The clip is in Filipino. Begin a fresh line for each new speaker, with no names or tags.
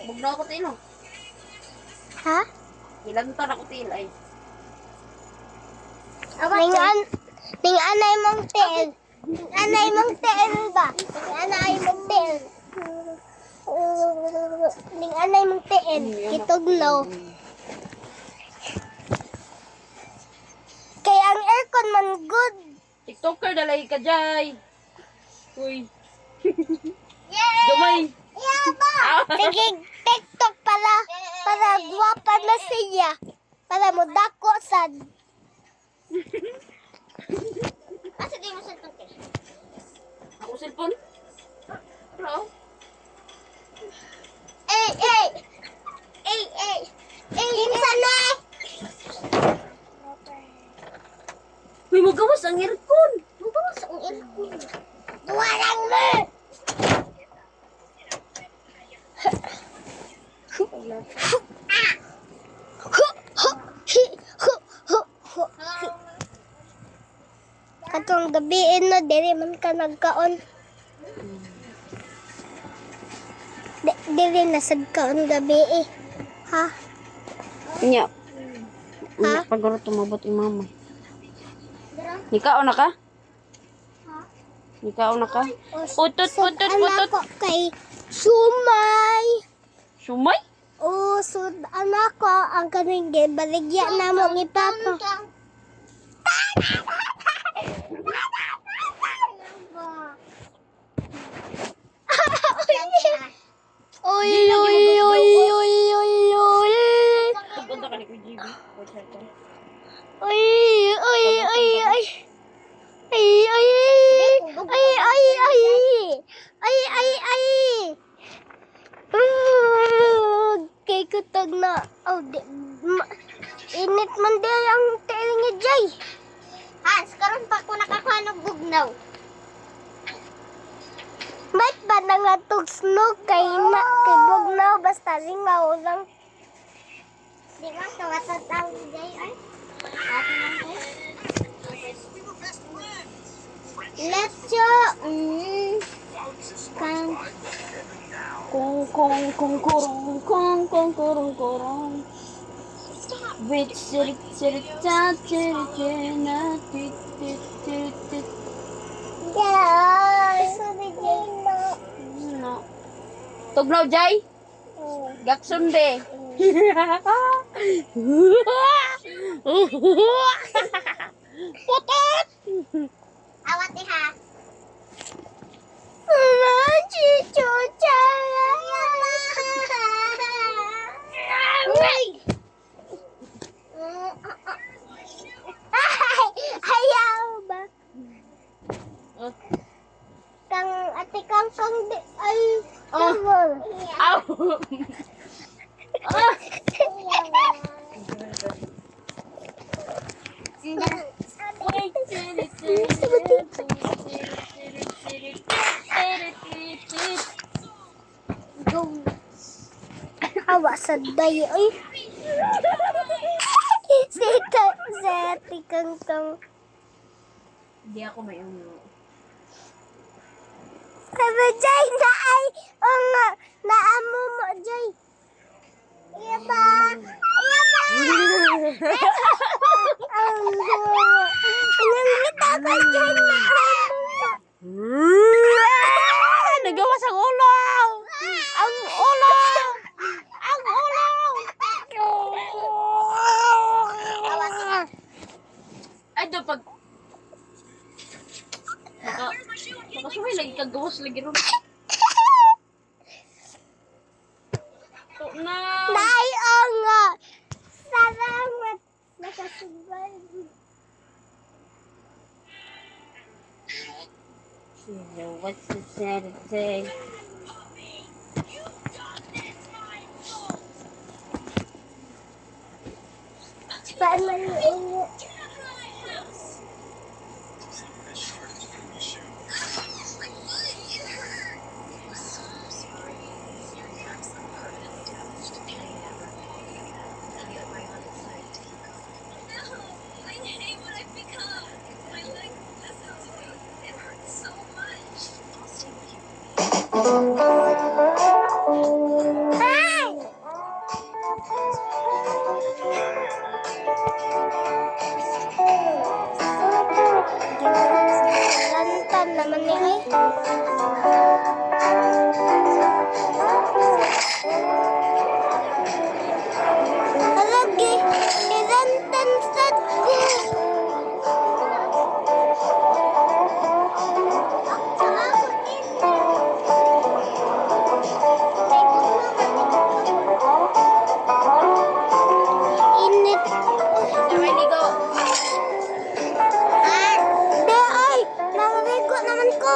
Bugnaw ako tilo.
Ha?
Ilan to na ko tilay.
Ning anay mong tel. Ning anay mong tel ba? Ning anay mong tel. Ning anay mong tel. Kitugnaw. Kaya ang aircon man good.
TikToker dalay ka jay. Uy.
Yay!
Gamay.
Yaba! Sige, TikTok para guwapa na siya. Para mo dako sad. Asa di mo sa tungkol?
Ako cellphone. Bro.
Ey! Kinsa na?
Uy, magawas ang aircon.
Magawas ang aircon. Duwarang mo! Katong gabiin no, diri man ka nagkaon. Diri nasad kaon gabi eh. Ha?
Nya.
Ha?
Pagoro tumabot yung mama. Nikaon na ka? Nikaon na ka? Putot.
Anak ko kay Sumay.
Sumay?
Oh, sud anak ko ang kaning baligya na mo ni Papa. Oy.
Pupunta ka ni Kuya GB.
Kay kutog na. Oh, init man di ang tail niya, Jay. Hans, karon pa ko nakakuha ng bugnaw. Ba't ba nangatog snog kay bugnaw basta lingaw lang? Di ba tawag Jay ay? Let's go.
Kurong. Wait, sit,
Yeah.
Tugnaw, Jay. Gaksunde. Putot!
Awat ha. Chuchucha. Uy! Ayaw ba? Kang ate kang di ay tawag.
Aw! Ah!
Awa sa dayo. Ay. Seti kang.
Hindi ako may ulo.
Sabi Jay na ay naamo mo Jay. Iya ba? Iya ba? Nanggita ko Jay na
Nagawas ang ulo! Ang ulo! Ang ulo! Ay, do pag... Nakasuhay lagi kagawas lagi ron. To na!
Nay nga. Salamat. Nakasubay.
What's the sad thing?
Paano yun? Lantan naman ni ay. Alagi, ilantan sa ko. Init.
Sabay ligo.
Di ay, naliligo naman ko.